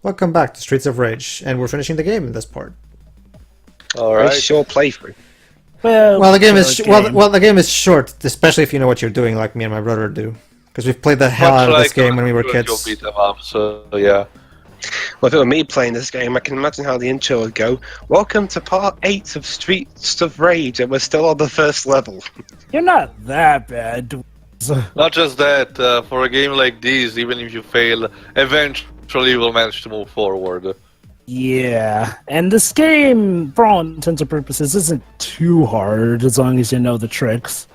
Welcome back to Streets of Rage, and we're finishing the game in this part. All right. Short playthrough. Well, the game is the game is short, especially if you know what you're doing, like me and my brother do, because we've played the hell out of this game when we were kids. Beat them up, so yeah. Well, if it were me playing this game, I can imagine how the intro would go. Welcome to part 8 of Streets of Rage, and we're still on the first level. You're not that bad. Not just that, for a game like this, even if you fail, eventually you will manage to move forward. Yeah, and this game, for all intents and purposes, isn't too hard as long as you know the tricks.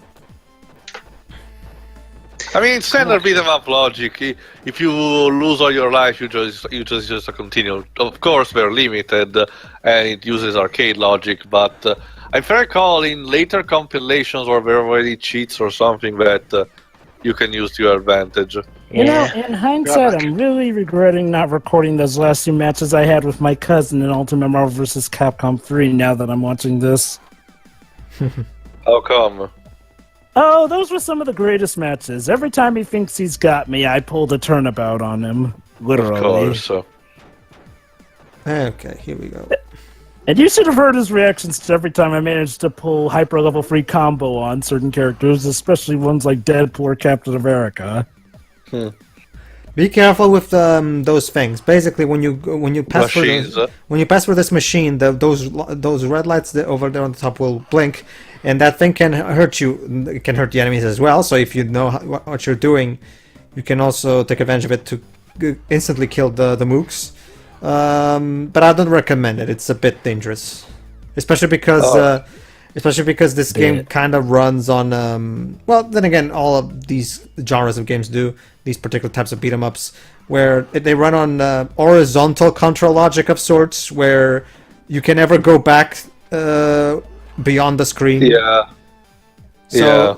I mean, standard beat 'em up logic. If you lose all your life, you just continue. Of course, they're limited, and it uses arcade logic. But if I recall, in later compilations, or there are already cheats or something that you can use to your advantage. You know, in hindsight, I'm really regretting not recording those last 2 matches I had with my cousin in Ultimate Marvel vs. Capcom 3. Now that I'm watching this. How come? Oh, those were some of the greatest matches. Every time he thinks he's got me, I pull the turnabout on him. Literally. Of course. Okay, here we go. And you should have heard his reactions to every time I managed to pull hyper level 3 combo on certain characters, especially ones like Deadpool or Captain America. Be careful with those things. Basically, when you pass through this machine, those red lights over there on the top will blink, and that thing can hurt you. It can hurt the enemies as well. So if you know what you're doing, you can also take advantage of it to instantly kill the mooks. But I don't recommend it. It's a bit dangerous, especially because this game kind of runs on. Well, then again, all of these genres of games do, these particular types of beat 'em ups, where they run on horizontal control logic of sorts, where you can never go back beyond the screen. Yeah.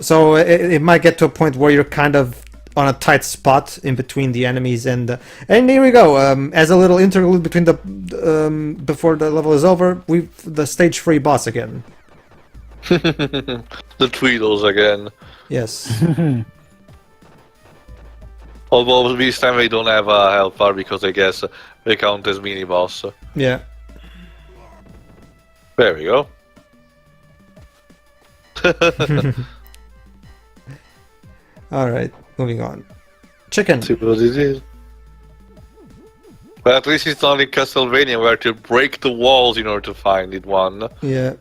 So it might get to a point where you're kind of on a tight spot in between the enemies, and here we go. As a little interlude between the before the level is over, we've the stage 3 boss again. The Tweedles again. Yes. Although this time they don't have a health bar because I guess they count as mini boss. Yeah. There we go. All right, moving on. Chicken. See what it is. But at least it's not in Castlevania where to break the walls in order to find it one. Yeah.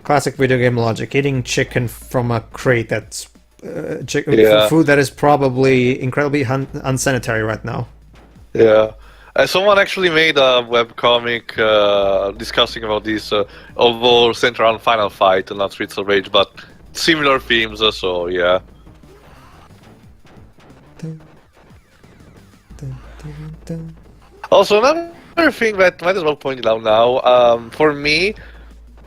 Classic video game logic. Eating chicken from a crate that's food that is probably incredibly unsanitary right now. Yeah. Someone actually made a webcomic discussing about this, although centered on Final Fight and not Streets of Rage, but similar themes, so yeah. Also, another thing that might as well point it out now, for me,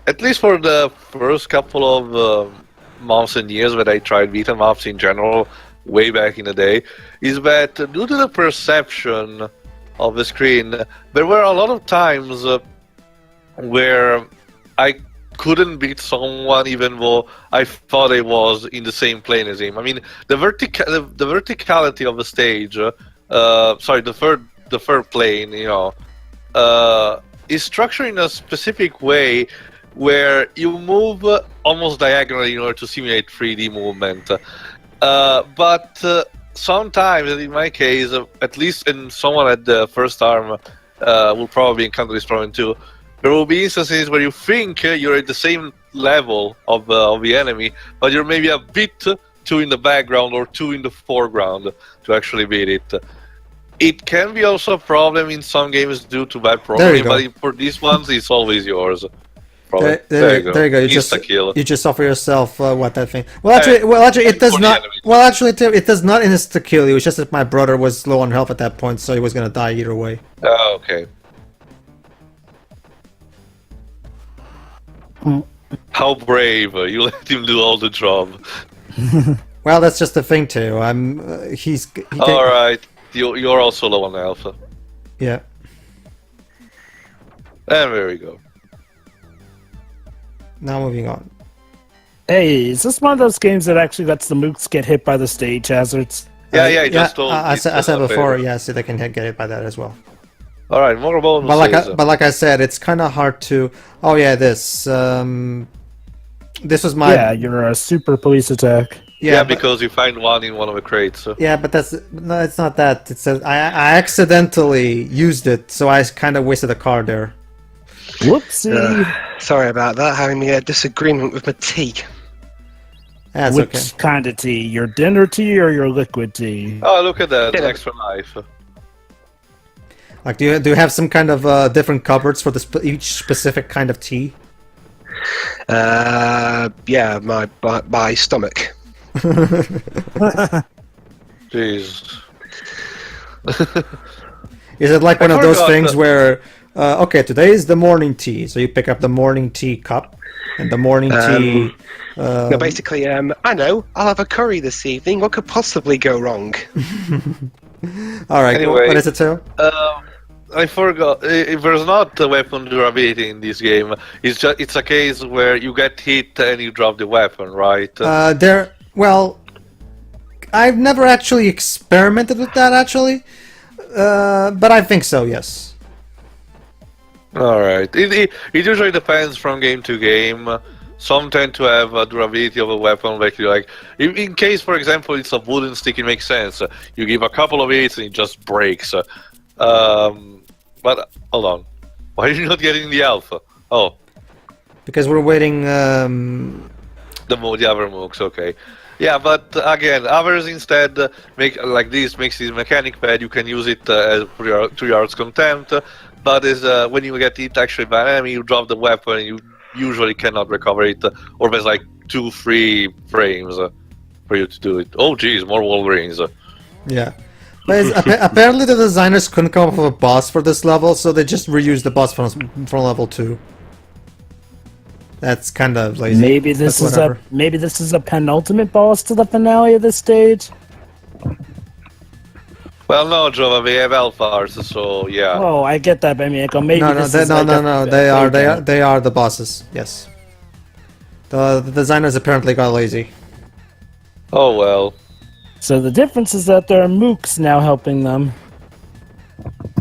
at least for the first couple of months and years that I tried beat 'em ups in general, way back in the day, is that due to the perception of the screen, there were a lot of times where I couldn't beat someone even though I thought I was in the same plane as him. I mean, the verticality of the stage, the third plane, is structured in a specific way where you move almost diagonally in order to simulate 3D movement. But sometimes, in my case, at least in someone at the first arm will probably encounter this problem too, there will be instances where you think you're at the same level of the enemy, but you're maybe a bit too in the background or too in the foreground to actually beat it. It can be also a problem in some games due to bad programming, but for these ones, it's always yours. There you go. You just offer yourself that thing. Well, actually, it does not. Well, actually, it does not insta kill you. It's just that my brother was low on health at that point, so he was gonna die either way. Oh, okay. How brave! You let him do all the job. Well, that's just the thing too. All right, you're also low on health. Yeah. And there we go. Now moving on. Hey, is this one of those games that actually lets the mooks get hit by the stage hazards? Yeah, I just told I you, said before, Pedro. yes, they can get it by that as well. All right, more bonuses. But like I said, it's kind of hard to. Oh yeah, this was my. Yeah, you're a super police attack. Yeah, but- because you find one in one of the crates. Yeah, but no, it's not that. It's I accidentally used it, so I kind of wasted a card there. Whoopsie. Sorry about that, having a disagreement with my tea. That's Which okay. kind of tea? Your dinner tea or your liquid tea? Oh, look at that, Yeah. extra life. Like, do you have some kind of different cupboards for each specific kind of tea? Yeah, my stomach. Jeez. Is it like I one of those forgot things that- where, okay, today is the morning tea, so you pick up the morning tea cup and the morning tea. No, basically, I know, I'll have a curry this evening. What could possibly go wrong? All right, Anyway. what is it, Teo? I forgot. If there's not a weapon durability in this game, it's a case where you get hit and you drop the weapon, right? Well, I've never actually experimented with that, actually. But I think so, yes. All right. It usually depends from game to game. Some tend to have a durability of a weapon, like in case, for example, it's a wooden stick, it makes sense. You give a couple of hits and it just breaks. But hold on, why are you not getting the alpha? Oh, Because we're waiting... the other mooks, okay. Yeah, but again, others instead makes this mechanic pad. You can use it to your heart's content, but when you get hit actually by an enemy, you drop the weapon and you usually cannot recover it, or there's like 2-3 frames for you to do it. Oh geez, more Wolverines. Yeah. But apparently the designers couldn't come up with a boss for this level, so they just reused the boss from level 2. That's kind of lazy. Maybe this is a penultimate boss to the finale of this stage. Well, no, Jova, they have alphas, so yeah. Oh, I get that, but maybe No, this is they are the bosses. Yes. The designers apparently got lazy. Oh well. So the difference is that there are mooks now helping them.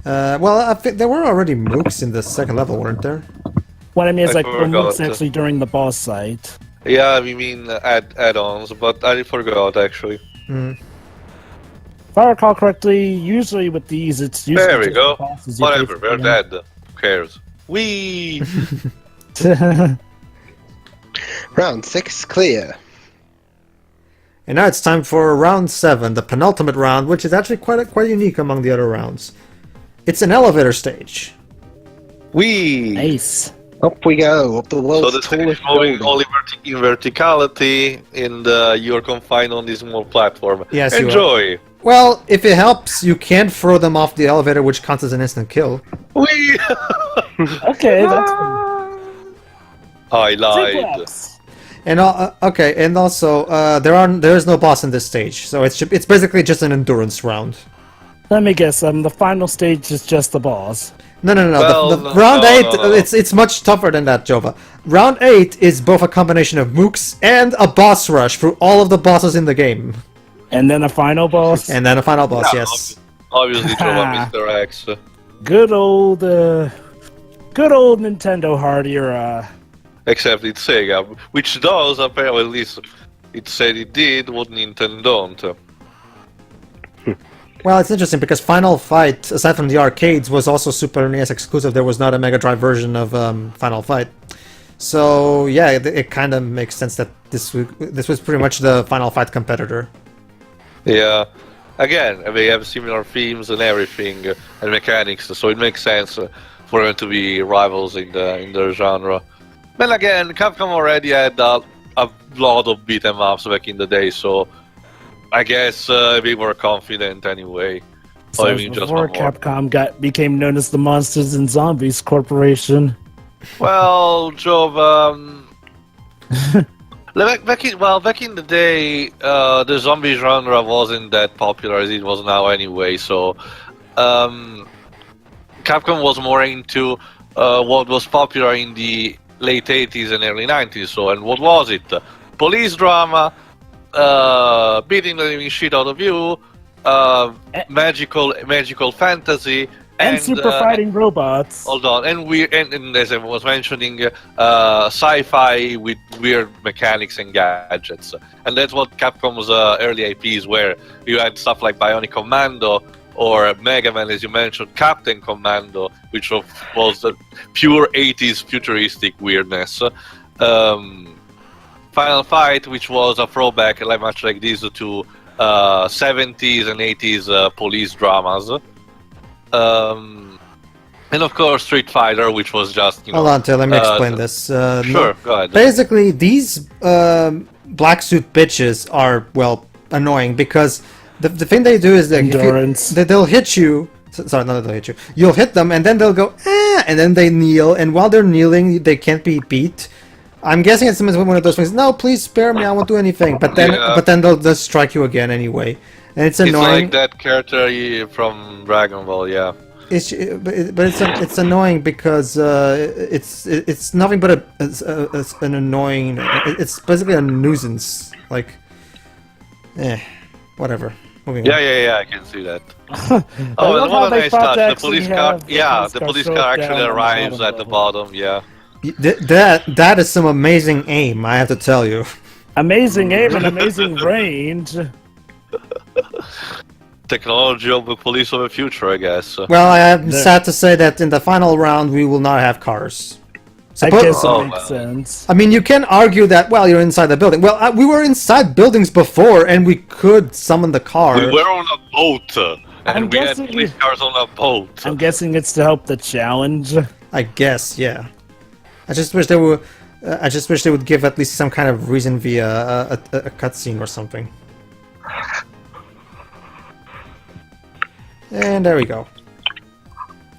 Well, I think there were already mooks in the second level, weren't there? What I mean is I like there were mooks forgot. actually during the boss fight. Yeah, we mean add-ons, but I forgot actually. If I recall correctly, usually with these, it's usually There we just go. the bosses you Whatever, face they're them. dead. Who cares? Wee. Round 6 clear. And now it's time for round 7, the penultimate round, which is actually quite unique among the other rounds. It's an elevator stage. Wee. Nice. Up we go, up the So world's the thing is tallest moving building. only in verticality, and you're confined on this small platform. Yes, you are. Enjoy. Well, if it helps, you can't throw them off the elevator, which counts as an instant kill. Wee. Okay, that's I two lied. blocks. And okay, and also there is no boss in this stage, so it's basically just an endurance round. Let me guess. The final stage is just the boss. No. Well, The round no, 8, no. it's much tougher than that, Jova. Round 8 is both a combination of mooks and a boss rush through all of the bosses in the game, And then a final boss. and then a final boss. Yeah, Yes. Obviously, Jova, Mr. X. Good old Nintendo hard era. Except it's Sega, which does apparently, at least it said it did, what Nintendo don't. Well, it's interesting because Final Fight, aside from the arcades, was also Super NES exclusive. There was not a Mega Drive version of Final Fight. So yeah, it kind of makes sense that this was pretty much the Final Fight competitor. Yeah. Again, they have similar themes and everything, and mechanics, so it makes sense for them to be rivals in their genre. Then again, Capcom already had a lot of beat 'em ups back in the day, so I guess they were confident anyway. So I mean, just before one more. Capcom became known as the Monsters and Zombies Corporation. Well, Joe, back in the day, the zombie genre wasn't that popular as it was now anyway. So, Capcom was more into what was popular in the late 80s and early 90s. So, and what was it? Police drama, beating the living shit out of you, magical fantasy. And super fighting robots. Hold on, and as I was mentioning, sci-fi with weird mechanics and gadgets, and that's what Capcom's early IPs were. You had stuff like Bionic Commando or Mega Man, as you mentioned, Captain Commando, which was the pure 80s futuristic weirdness. Final Fight, which was a throwback, like much like these to 70s and 80s police dramas. And of course Street Fighter, which was just, Hold on, let me explain this. Sure, go ahead. Basically, these black suit bitches are, well, annoying because the thing they do is they'll hit you. Sorry, not they'll hit you. You'll hit them, and then they'll go, and then they kneel, and while they're kneeling, they can't be beat. I'm guessing it's one of those things. No, please spare me. I won't do anything. But then they'll just strike you again anyway, and it's annoying. It's like that character from Dragon Ball, yeah. It's annoying because it's nothing but an annoying. It's basically a nuisance. Like, whatever. Moving on. Yeah, I can see that. Oh, and one nice touch. The police car. Yeah, the police car actually arrives at the bottom. Yeah. That is some amazing aim, I have to tell you. Amazing aim and amazing range. Technology of the police of the future, I guess. Well, I am sad to say that in the final round we will not have cars. I guess it makes sense. I mean, you can argue that, well, you're inside the building. Well, we were inside buildings before, and we could summon the car. We were on a boat, and we had police cars on a boat. I'm guessing it's to help the challenge. I guess, yeah. I just wish they would. I just wish they would give at least some kind of reason via a cutscene or something. And there we go.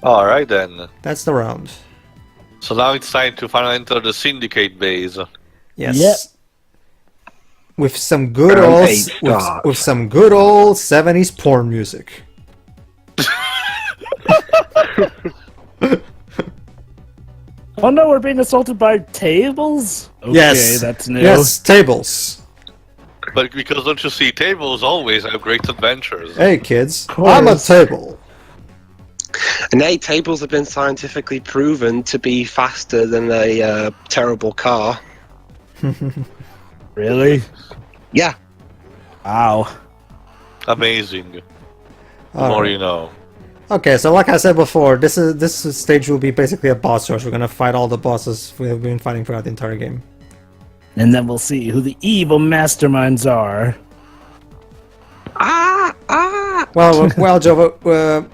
All right then. That's the round. So now it's time to finally enter the syndicate base. Yes. Yep. With some good old with some good old 70s porn music. Oh no, we're being assaulted by tables? Okay, Yes. that's new. Yes, tables. But because don't you see, tables always have great adventures. Hey kids, I'm a table. And tables have been scientifically proven to be faster than a terrible car. Really? Yeah. Wow. Amazing. The more you know. Okay, so like I said before, this stage will be basically a boss rush. We're gonna fight all the bosses we have been fighting throughout the entire game. And then we'll see who the evil masterminds are. Well, Jova.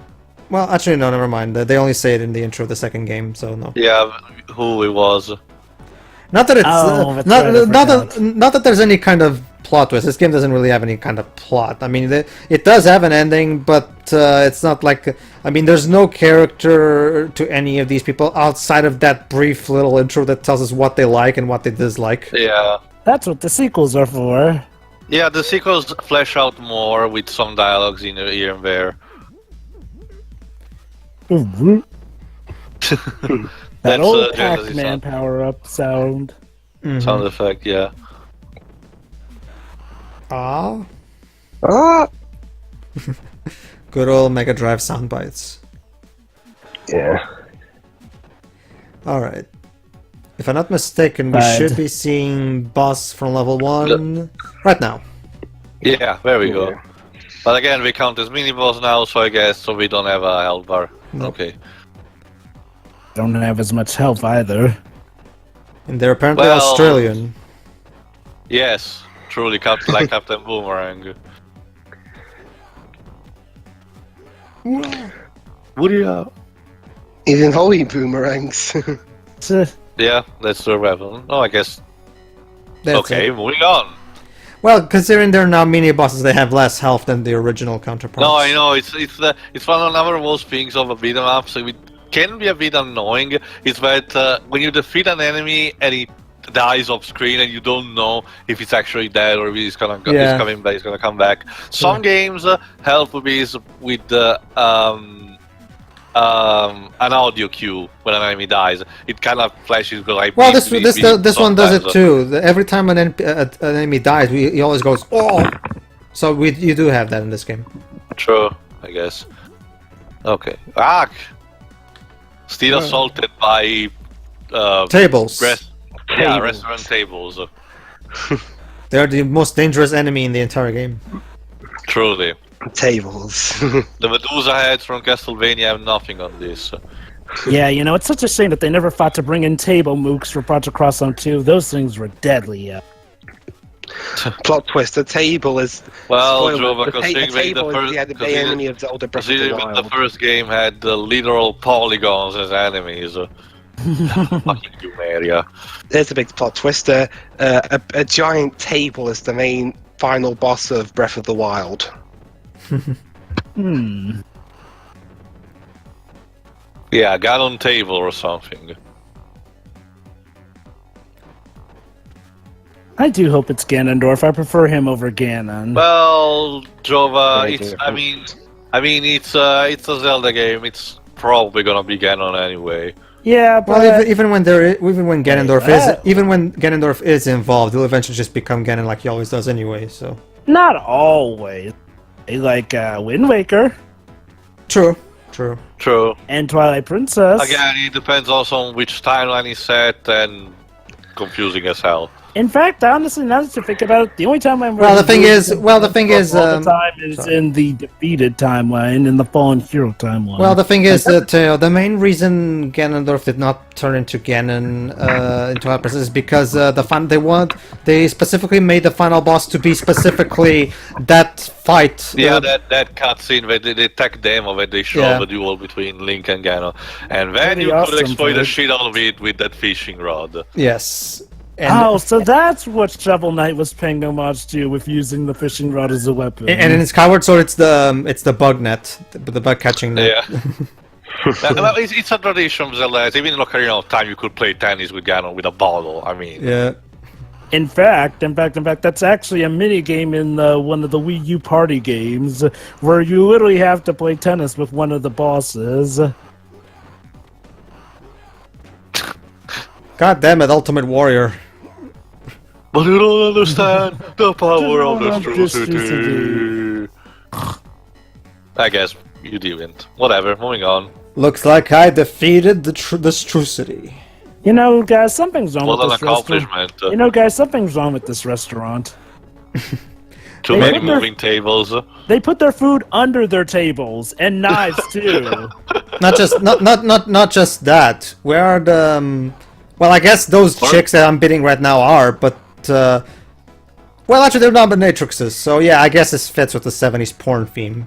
Well, actually, no, never mind. They only say it in the intro of the second game, so no. Yeah, who it was. Not that it's not that there's any kind of plot twist. This game doesn't really have any kind of plot. I mean, it does have an ending, but it's not like. I mean, there's no character to any of these people outside of that brief little intro that tells us what they like and what they dislike. Yeah. That's what the sequels are for. Yeah, the sequels flesh out more with some dialogues in here and there. That old Pac-Man power-up sound. Mm-hmm. Sound effect, yeah. Ah. Ah. Good old Mega Drive sound bites. Yeah. Alright. If I'm not mistaken, we should be seeing boss from level 1 right now. Yeah, there we go. But again, we count as mini-boss now, so I guess we don't have a health bar. Nope. Okay. Don't have as much health either. And they're apparently Australian. Yes, truly like Captain Boomerang. Even holy boomerangs. Yeah, that's the weapon. Oh, I guess. That's okay, it. moving on. Well, considering they're now mini bosses, they have less health than the original counterparts. No, I know it's one of the most things of a beat 'em up. So it can be a bit annoying. Is that when you defeat an enemy and he dies off screen and you don't know if it's actually dead or if he's gonna he's coming back, he's gonna come back. Some games help with an audio cue when an enemy dies. It kind of flashes. Well, this one does it too. Every time an enemy dies, he always goes, "Oh!" So you do have that in this game. True, I guess. Okay. Still assaulted by Tables. restaurant tables. They're the most dangerous enemy in the entire game. Truly. Tables. The Medusa heads from Castlevania have nothing on this. Yeah, it's such a shame that they never thought to bring in table mooks for Project Crossover 2. Those things were deadly. Plot twist: the table is. Well, spoiler, Joe, the table is the enemy of Zelda Breath of the Wild. the first game had the literal polygons as enemies. Fucking Numeria. There's a big plot twist. A giant table is the main final boss of Breath of the Wild. Yeah, Ganon table or something. I do hope it's Ganondorf. I prefer him over Ganon. Well, Jova, Very it's. different. I mean, it's a Zelda game. It's probably gonna be Ganon anyway. Yeah, but Well, even when Ganondorf is involved, he'll eventually just become Ganon like he always does anyway. So not always. Like Wind Waker true. and Twilight Princess. Again, it depends also on which timeline is set and confusing as hell. In fact, honestly, now that you think about it, the only time I'm The thing is, all the time is in the defeated timeline, in the fallen hero timeline. well, the thing is that the main reason Ganondorf did not turn into Ganon into Twilight Princess is because they specifically made the final boss to be specifically that fight. Yeah, that cutscene where they tech demo where they show the duel between Link and Ganon, and then Pretty you could awesome, exploit the dude. shit out of it with that fishing rod. Yes. And, So that's what Shovel Knight was paying homage to with using the fishing rod as a weapon. and in Skyward Sword, it's the bug net, the bug catching net. Yeah. It's a tradition of Zelda. Even in Ocarina of Time, you could play tennis with Ganon with a bottle. I mean, Yeah. In fact, that's actually a mini game in one of the Wii U party games where you literally have to play tennis with one of the bosses. God damn it, Ultimate Warrior. but you don't understand the power of the Destrucity. I guess you didn't. Whatever. Moving on. Looks like I defeated the Strucity. Guys, something's wrong What with an this restaurant. accomplishment. Guys, something's wrong with this restaurant. Too They many put their- moving tables. They put their food under their tables and knives too. Not just that. Where are the? Well, I guess those chicks that I'm bidding right now are, but well, actually they're dominatrixes, so yeah, I guess this fits with the '70s porn theme.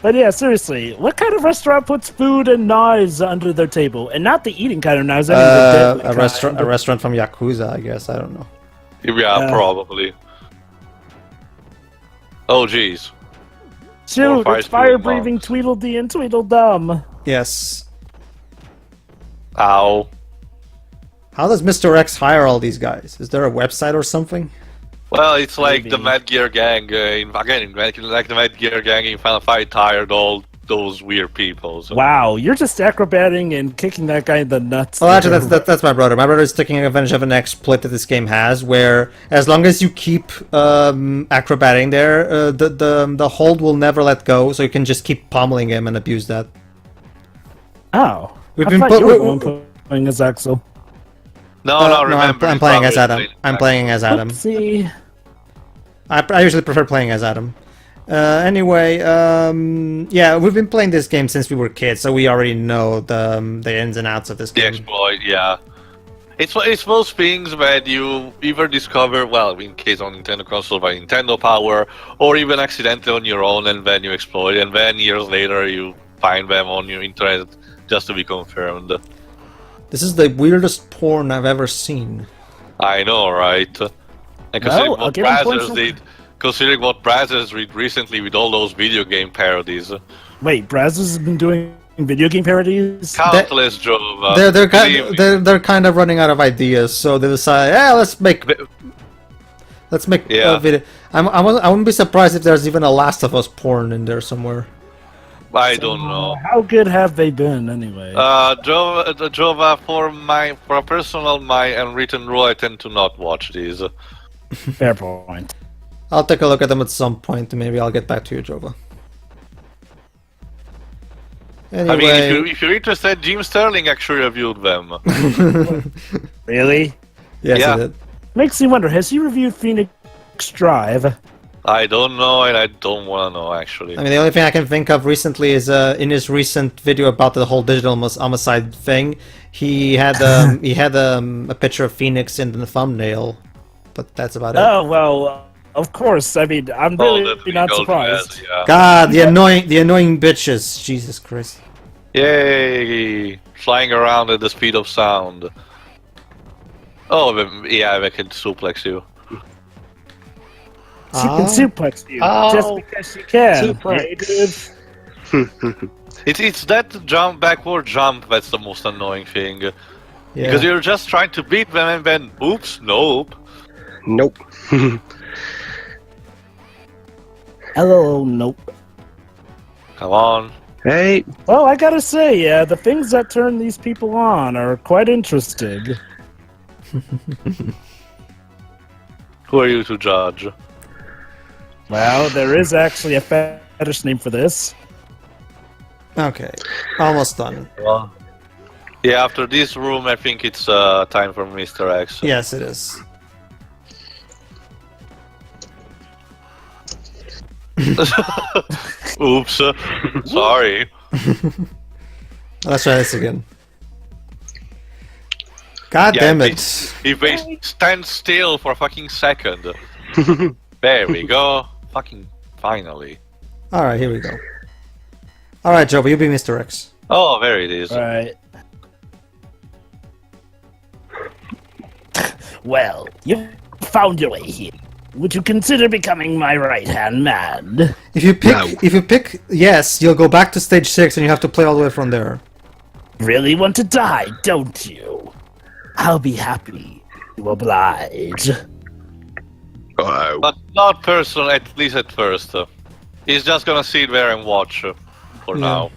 But yeah, seriously, what kind of restaurant puts food and knives under their table, and not the eating kind of knives? I mean the deadly A restaurant from Yakuza, I guess. I don't know. Yeah, probably. Oh, jeez. Shoot, Or it's fire-breathing Tweedledee and Tweedledum. Yes. Ow. How does Mr. X hire all these guys? Is there a website or something? Well, it's like Maybe. the Mad Gear Gang like the Mad Gear Gang in Final Fight hired all those weird people. So. Wow, you're just acrobating and kicking that guy in the nuts. Well, actually, that's my brother. My brother is taking advantage of an exploit that this game has, where as long as you keep acrobating there, the hold will never let go, so you can just keep pummeling him and abuse that. Oh, We've I been thought you were the one playing as Axel. No, remember. I'm playing as Adam. I'm playing as Adam. See, I usually prefer playing as Adam. Anyway, yeah, we've been playing this game since we were kids, so we already know the ins and outs of this The game. exploit, yeah. It's those things that you either discover, well, in case on Nintendo console by Nintendo Power, or even accidentally on your own, and then you exploit, and then years later you find them on your internet just to be confirmed. This is the weirdest porn I've ever seen. I know, right? And Well, I'll give him points for- considering what Brazzers did recently with all those video game parodies. wait, Brazzers has been doing video game parodies? Countless, Joe. They're kind of running out of ideas, so they decide, yeah, let's make Yeah. a video. I wouldn't be surprised if there's even a Last of Us porn in there somewhere. I don't know. How good have they been, anyway? Jova, for a personal my unwritten rule, I tend to not watch these. Fair point. I'll take a look at them at some point, and maybe I'll get back to you, Jova. Anyway, I mean, if you're interested, Jim Sterling actually reviewed them. Really? yes, yeah. I did. Makes me wonder, has he reviewed Phoenix Drive? I don't know, and I don't want to know, actually. I mean, the only thing I can think of recently is in his recent video about the whole digital homicide thing, he had a picture of Phoenix in the thumbnail, but that's about it. Oh, well, of course. I mean, I'm really not surprised. Yeah. God, the annoying bitches. Jesus Christ. Yay! Flying around at the speed of sound. Oh, yeah, they can suplex you. She can suplex you just because she can. Suplex. It's that backward jump that's the most annoying thing. Yeah. Because you're just trying to beat them and then, oops, nope. Nope. Hello, nope. Come on. Hey, Well, I gotta say, the things that turn these people on are quite interesting. Who are you to judge? Well, there is actually a fetish name for this. Okay, almost done. Well, yeah, after this room, I think it's time for Mr. X. Yes, it is. Oops. Sorry. Let's try this again. God Yeah, damn it. If they stand still for a fucking second. There we go. Fucking finally. Alright, here we go. Alright, Joe, you be Mr. X. Oh, there it is. Right. Well, you found your way here. Would you consider becoming my right-hand man? If you pick yes, you'll go back to stage 6 and you have to play all the way from there. Really want to die, don't you? I'll be happy to oblige. oh, But not personal, at least at first. He's just gonna sit there and watch for now.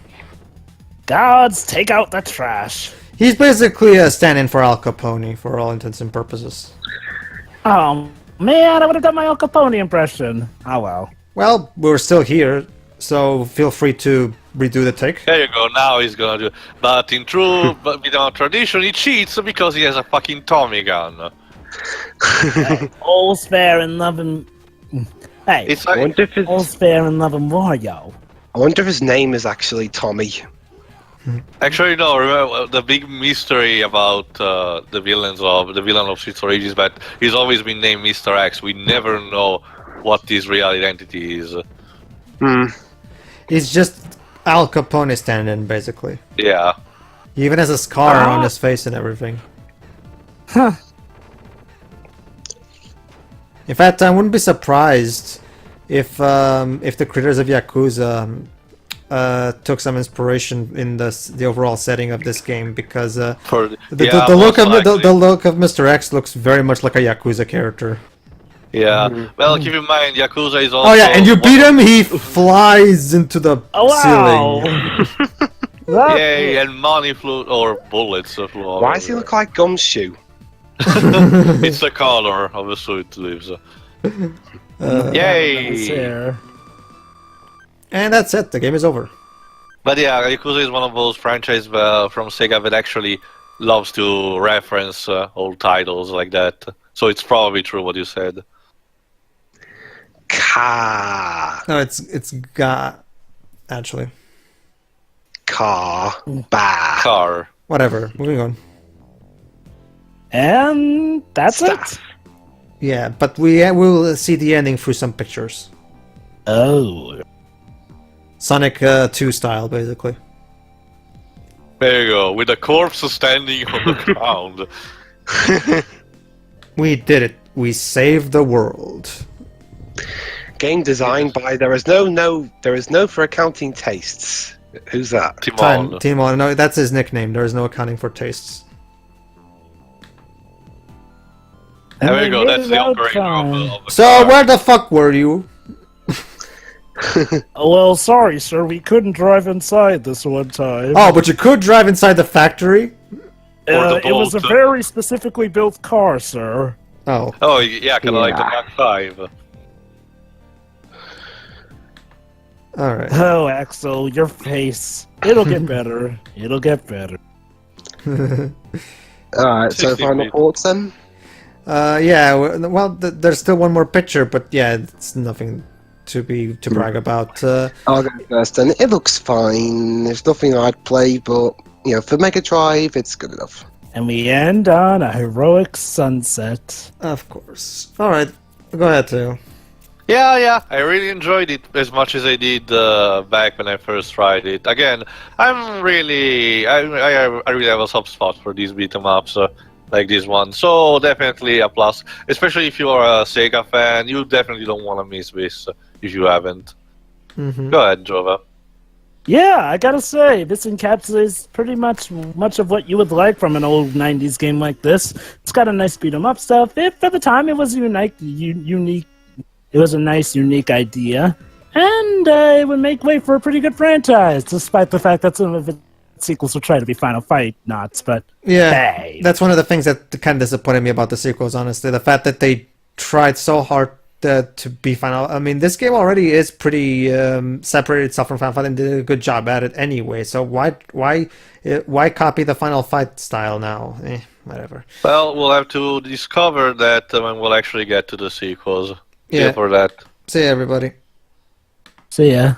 Guards, take out the trash. He's basically a stand-in for Al Capone for all intents and purposes. Oh, man, I would have done my Al Capone impression. Oh, well. Well, we're still here, so feel free to redo the take. There you go, now he's gonna do. But in true but without tradition, he cheats because he has a fucking Tommy gun. All's fair in love and... Hey, It's I like, wonder if all's fair in love and war, yo. I wonder if his name is actually Tommy. actually no, remember the big mystery about the villain of Streets of Rage is that he's always been named Mr. X. We never know what his real identity is. He's just Al Capone stand-in, basically. Yeah. He even has a scar on his face and everything. Huh. In fact, I wouldn't be surprised if the creators of Yakuza took some inspiration in the overall setting of this game, because the look of Mr. X looks very much like a Yakuza character. Yeah. Well, keep in mind, Yakuza is also. Oh yeah, and you beat him, he flies into the ceiling. Yay, and money flew or bullets flew. Why does he look like Gumshoe? It's the color of the suit leaves. Yay! And that's it. The game is over. But yeah, Yakuza is one of those franchises from Sega that actually loves to reference old titles like that. So it's probably true what you said. No, it's Ga, actually. Car. Whatever. Moving on. And that's it. Yeah, but we will see the ending through some pictures. Oh. Sonic 2 style, basically. There you go, with a corpse standing on the ground. We did it. We saved the world. Game designed by there is no for accounting tastes. Who's that? Timon. No, that's his nickname. There is no accounting for tastes. There we go, that's the operator of the So car. where the fuck were you? Well, sorry, sir. We couldn't drive inside this one time. Oh, but you could drive inside the factory? It was a very specifically built car, sir. Oh. Oh, yeah, kind of like the Mark 5. All right. Oh, Axel, your face. It'll get better. It'll get better. Alright, so 16 final bit. thoughts then? Yeah. Well, there's still one more picture, but yeah, it's nothing to brag about. I'll go first then. It looks fine. There's nothing I'd play, but, for Mega Drive, it's good enough. And we end on a heroic sunset. Of course. All right. Go ahead, too. Yeah, I really enjoyed it as much as I did back when I first tried it. Again, I really have a soft spot for these beat 'em ups like this one. So definitely a plus, especially if you are a Sega fan. You definitely don't want to miss this if you haven't. Mm-hmm. Go ahead, Jova. Yeah, I gotta say, this encapsulates pretty much of what you would like from an old 90s game like this. It's got a nice beat 'em up stuff. For the time, it was unique. It was a nice, unique idea, and it would make way for a pretty good franchise, despite the fact that some of its sequels will try to be Final Fight knots. But Yeah, hey, that's one of the things that kind of disappointed me about the sequels, honestly. The fact that they tried so hard to be Final... I mean, this game already is pretty separated itself from Final Fight and did a good job at it anyway, so why copy the Final Fight style now? Whatever. Well, we'll have to discover that when we'll actually get to the sequels. Yeah. For that. See ya, everybody. see ya.